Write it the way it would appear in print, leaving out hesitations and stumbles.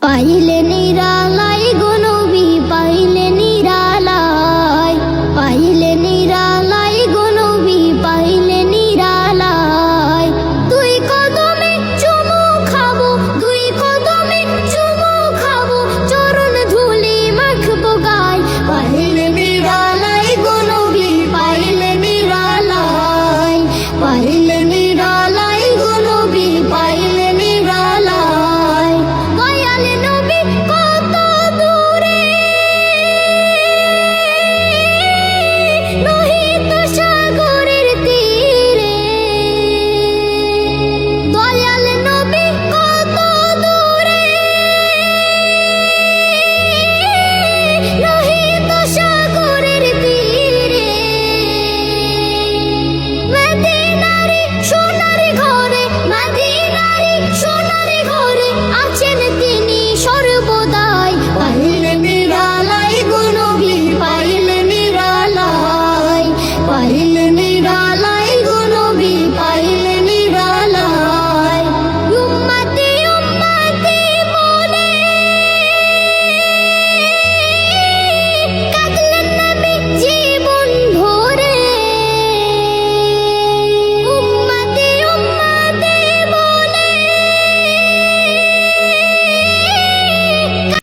পাইলে নিরালাই গো নবী, পাইলে নিরালাই, পাইলে নিরালাই গো নবী, পাইলে নিরালাই। দুই কদমে চুমু খাবো, দুই কদমে চুমু খাবো, চরণ ধুলি মাখবো গায়। পাইলে নিরালাই গো নবী, পাইলে নিরালাই, পাইলে নিরালাই গো নবী, পাইলে নিরালাই। দয়াল নবী কত দূরে, লোহিত সাগরের তীরে। দয়াল নবী কত দূরে, লোহিত সাগরের তীরে। মদিনারি সোনার ঘরে, মদিনারি সোনার ঘরে আছেন তিনি সর্বদাই। পাইলে নিরালাই গো নবী, পাইলে নিরালাই, পাইলে